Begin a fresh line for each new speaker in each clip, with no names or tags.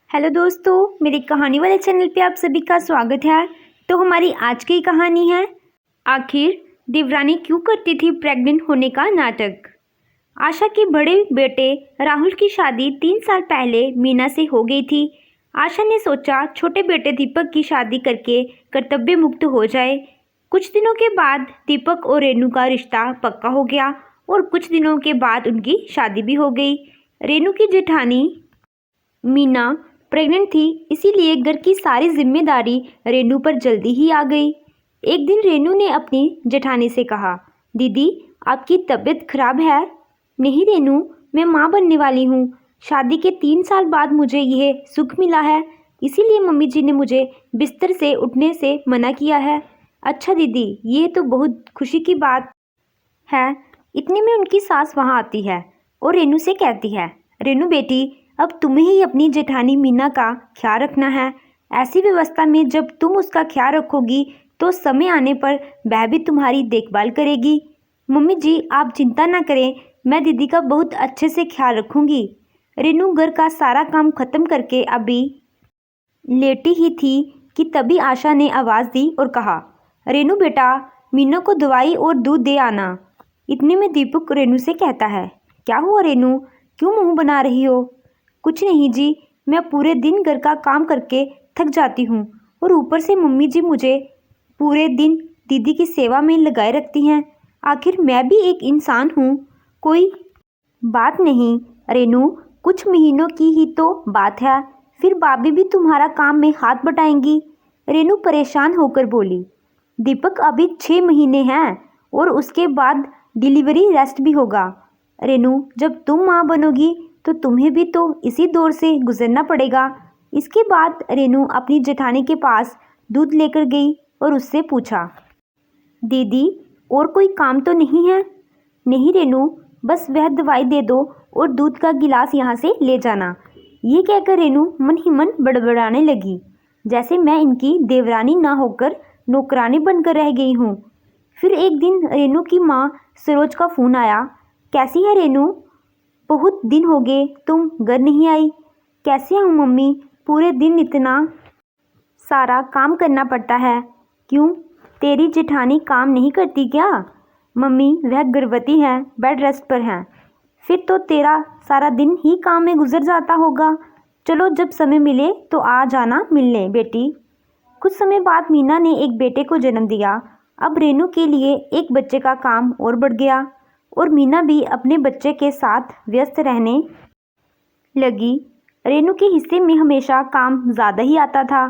Hello दोस्तों, मेरी कहानी वाले चैनल पे आप सभी का स्वागत है। तो हमारी आज की कहानी है, आखिर देवरानी क्यों करती थी प्रेग्नेंट होने का नाटक। आशा के बड़े बेटे राहुल की शादी 3 साल पहले मीना से हो गई थी। आशा ने सोचा छोटे बेटे दीपक की शादी करके कर्तव्य मुक्त हो जाए। कुछ दिनों के बाद दीपक और रेनू का रिश्ता पक्का हो गया और कुछ दिनों के बाद उनकी शादी भी हो गई। रेनू की जेठानी मीना प्रेग्नेंट थी, इसीलिए घर की सारी जिम्मेदारी रेनू पर जल्दी ही आ गई। एक दिन रेनू ने अपनी जेठानी से कहा, दीदी आपकी तबीयत खराब है। नहीं रेनू, मैं माँ बनने वाली हूँ। शादी के 3 साल बाद मुझे यह सुख मिला है, इसीलिए मम्मी जी ने मुझे बिस्तर से उठने से मना किया है। अच्छा दीदी, ये तो बहुत खुशी की बात है। इतने में उनकी सास वहाँ आती है और रेनू से कहती है, रेनू बेटी, अब तुम्हें ही अपनी जेठानी मीना का ख्याल रखना है। ऐसी व्यवस्था में जब तुम उसका ख्याल रखोगी तो समय आने पर वह भी तुम्हारी देखभाल करेगी। मम्मी जी आप चिंता ना करें, मैं दीदी का बहुत अच्छे से ख्याल रखूंगी। रेनू घर का सारा काम खत्म करके अभी लेटी ही थी कि तभी आशा ने आवाज़ दी और कहा, रेनू बेटा, मीना को दवाई और दूध दे आना। इतने में दीपक रेनू से कहता है, क्या हुआ रेनू, क्यों मुंह बना रही हो। कुछ नहीं जी, मैं पूरे दिन घर का काम करके थक जाती हूँ और ऊपर से मम्मी जी मुझे पूरे दिन दीदी की सेवा में लगाए रखती हैं। आखिर मैं भी एक इंसान हूँ। कोई बात नहीं रेनू, कुछ महीनों की ही तो बात है, फिर भाभी भी तुम्हारा काम में हाथ बटाएंगी। रेनू परेशान होकर बोली, दीपक अभी 6 महीने हैं और उसके बाद डिलीवरी रेस्ट भी होगा। रेनू, जब तुम माँ बनोगी तो तुम्हें भी तो इसी दौर से गुजरना पड़ेगा। इसके बाद रेनू अपनी जेठानी के पास दूध लेकर गई और उससे पूछा, दीदी और कोई काम तो नहीं है। नहीं रेनू, बस वह दवाई दे दो और दूध का गिलास यहाँ से ले जाना। ये कहकर रेनू मन ही मन बड़बड़ाने लगी, जैसे मैं इनकी देवरानी ना होकर नौकरानी बनकर रह गई हूँ। फिर एक दिन रेनू की माँ सरोज का फ़ोन आया। कैसी है रेनू, बहुत दिन हो गए तुम घर नहीं आई। कैसे हूँ मम्मी, पूरे दिन इतना सारा काम करना पड़ता है। क्यों, तेरी जेठानी काम नहीं करती क्या। मम्मी वह गर्भवती है, बेड रेस्ट पर है। फिर तो तेरा सारा दिन ही काम में गुजर जाता होगा। चलो जब समय मिले तो आ जाना मिलने बेटी। कुछ समय बाद मीना ने एक बेटे को जन्म दिया। अब रेनू के लिए एक बच्चे का काम और बढ़ गया और मीना भी अपने बच्चे के साथ व्यस्त रहने लगी। रेनू के हिस्से में हमेशा काम ज़्यादा ही आता था।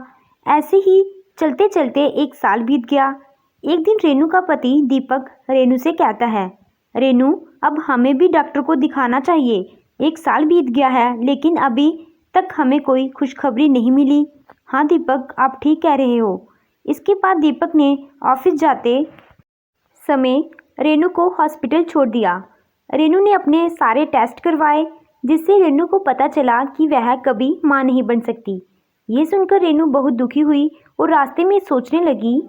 ऐसे ही चलते चलते 1 साल बीत गया। एक दिन रेनू का पति दीपक रेनू से कहता है, रेनू अब हमें भी डॉक्टर को दिखाना चाहिए। 1 साल बीत गया है लेकिन अभी तक हमें कोई खुशखबरी नहीं मिली। हाँ दीपक, आप ठीक कह रहे हो। इसके बाद दीपक ने ऑफिस जाते समय रेनू को हॉस्पिटल छोड़ दिया। रेनू ने अपने सारे टेस्ट करवाए, जिससे रेनू को पता चला कि वह कभी मां नहीं बन सकती। ये सुनकर रेनू बहुत दुखी हुई और रास्ते में सोचने लगी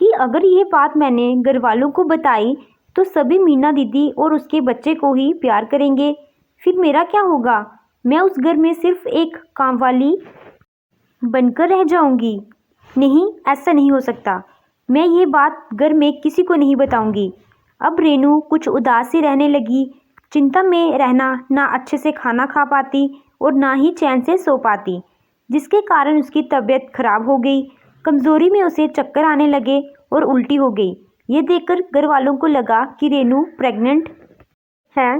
कि अगर ये बात मैंने घर वालों को बताई तो सभी मीना दीदी और उसके बच्चे को ही प्यार करेंगे। फिर मेरा क्या होगा, मैं उस घर में सिर्फ एक काम वाली बनकर रह जाऊंगी। नहीं, ऐसा नहीं हो सकता। मैं ये बात घर में किसी को नहीं बताऊंगी। अब रेनू कुछ उदास सी रहने लगी। चिंता में रहना, ना अच्छे से खाना खा पाती और ना ही चैन से सो पाती, जिसके कारण उसकी तबीयत खराब हो गई। कमज़ोरी में उसे चक्कर आने लगे और उल्टी हो गई। ये देखकर घर वालों को लगा कि रेनू प्रेग्नेंट है।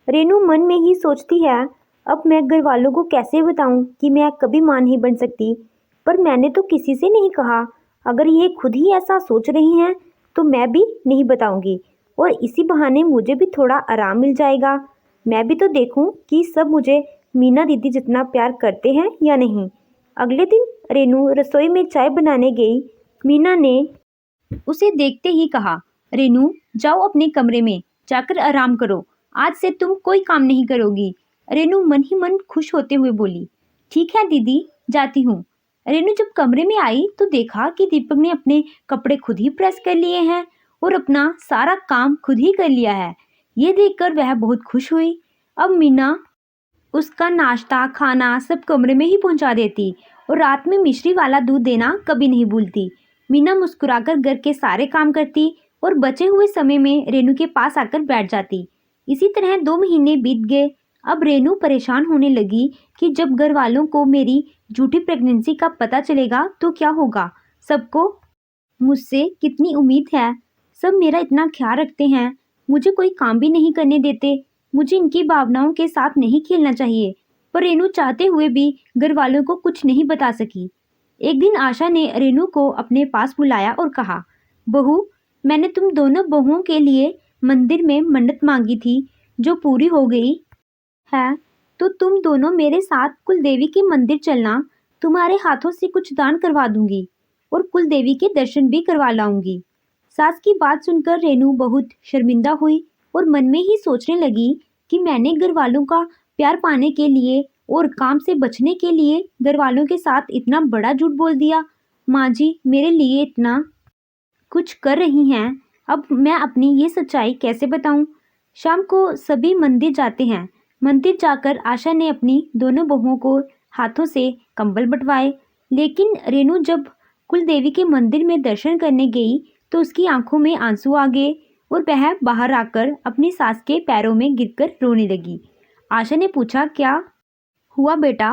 रेनू मन में ही सोचती है, अब मैं घर वालों को कैसे बताऊं कि मैं कभी मां नहीं बन सकती। पर मैंने तो किसी से नहीं कहा। अगर ये खुद ही ऐसा सोच रही हैं तो मैं भी नहीं बताऊंगी और इसी बहाने मुझे भी थोड़ा आराम मिल जाएगा। मैं भी तो देखूं कि सब मुझे मीना दीदी जितना प्यार करते हैं या नहीं। अगले दिन रेनू रसोई में चाय बनाने गई। मीना ने उसे देखते ही कहा, रेनू जाओ अपने कमरे में जाकर आराम करो, आज से तुम कोई काम नहीं करोगी। रेनू मन ही मन खुश होते हुए बोली, ठीक है दीदी, जाती हूँ। रेनू जब कमरे में आई तो देखा कि दीपक ने अपने कपड़े खुद ही प्रेस कर लिए हैं और अपना सारा काम खुद ही कर लिया है। ये देखकर वह बहुत खुश हुई। अब मीना उसका नाश्ता खाना सब कमरे में ही पहुंचा देती और रात में मिश्री वाला दूध देना कभी नहीं भूलती। मीना मुस्कुराकर घर के सारे काम करती और बचे हुए समय में रेनू के पास आकर बैठ जाती। इसी तरह 2 महीने बीत गए। अब रेनू परेशान होने लगी कि जब घर वालों को मेरी झूठी प्रेगनेंसी का पता चलेगा तो क्या होगा। सबको मुझसे कितनी उम्मीद है, सब मेरा इतना ख्याल रखते हैं, मुझे कोई काम भी नहीं करने देते। मुझे इनकी भावनाओं के साथ नहीं खेलना चाहिए। पर रेनू चाहते हुए भी घर वालों को कुछ नहीं बता सकी। एक दिन आशा ने रेनू को अपने पास बुलाया और कहा, बहू, मैंने तुम दोनों बहुओं के लिए मंदिर में मन्नत मांगी थी जो पूरी हो गई है, तो तुम दोनों मेरे साथ कुलदेवी के मंदिर चलना। तुम्हारे हाथों से कुछ दान करवा दूंगी और कुलदेवी के दर्शन भी करवा लाऊंगी। सास की बात सुनकर रेनू बहुत शर्मिंदा हुई और मन में ही सोचने लगी कि मैंने घर वालों का प्यार पाने के लिए और काम से बचने के लिए घर वालों के साथ इतना बड़ा झूठ बोल दिया। माँ जी मेरे लिए इतना कुछ कर रही हैं, अब मैं अपनी ये सच्चाई कैसे बताऊं? शाम को सभी मंदिर जाते हैं। मंदिर जाकर आशा ने अपनी दोनों बहुओं को हाथों से कंबल बंटवाए। लेकिन रेनू जब कुलदेवी के मंदिर में दर्शन करने गई तो उसकी आंखों में आंसू आ गए और वह बाहर आकर अपनी सास के पैरों में गिरकर रोने लगी। आशा ने पूछा, क्या हुआ बेटा,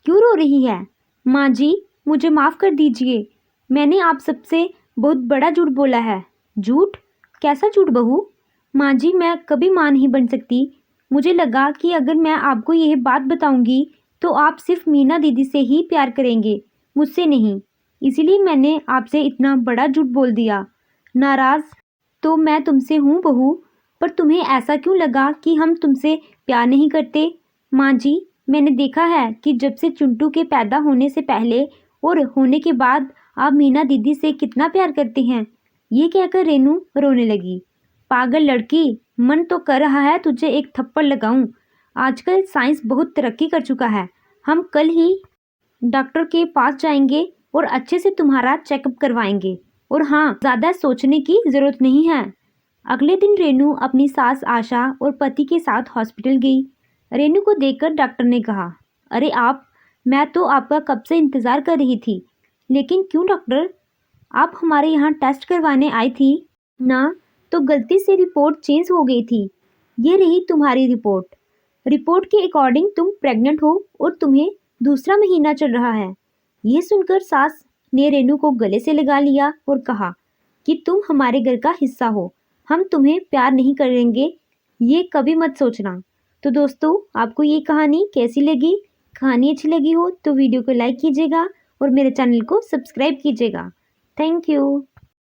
क्यों रो रही है? माँ जी मुझे माफ़ कर दीजिए, मैंने आप सबसे बहुत बड़ा झूठ बोला है। झूठ? कैसा झूठ बहू? माँ जी मैं कभी माँ नहीं बन सकती। मुझे लगा कि अगर मैं आपको यह बात बताऊंगी तो आप सिर्फ मीना दीदी से ही प्यार करेंगे, मुझसे नहीं। इसीलिए मैंने आपसे इतना बड़ा झूठ बोल दिया। नाराज़ तो मैं तुमसे हूँ बहू, पर तुम्हें ऐसा क्यों लगा कि हम तुमसे प्यार नहीं करते? माँ जी मैंने देखा है कि जब से चिंटू के पैदा होने से पहले और होने के बाद आप मीना दीदी से कितना प्यार करते हैं। ये कहकर रेनू रोने लगी। पागल लड़की, मन तो कर रहा है तुझे एक थप्पड़ लगाऊं। आजकल साइंस बहुत तरक्की कर चुका है। हम कल ही डॉक्टर के पास जाएंगे और अच्छे से तुम्हारा चेकअप करवाएंगे। और हाँ, ज़्यादा सोचने की ज़रूरत नहीं है। अगले दिन रेनू अपनी सास आशा और पति के साथ हॉस्पिटल गई। रेनू को देखकर डॉक्टर ने कहा, अरे आप, मैं तो आपका कब से इंतज़ार कर रही थी। लेकिन क्यों डॉक्टर, आप हमारे यहाँ टेस्ट करवाने आई थी ना? तो गलती से रिपोर्ट चेंज हो गई थी। ये रही तुम्हारी रिपोर्ट। रिपोर्ट के अकॉर्डिंग तुम प्रेग्नेंट हो और तुम्हें दूसरा महीना चल रहा है। ये सुनकर सास ने रेनू को गले से लगा लिया और कहा कि तुम हमारे घर का हिस्सा हो, हम तुम्हें प्यार नहीं करेंगे, ये कभी मत सोचना। तो दोस्तों आपको ये कहानी कैसी लगी? कहानी अच्छी लगी हो तो वीडियो को लाइक कीजिएगा और मेरे चैनल को सब्सक्राइब कीजिएगा। Thank you.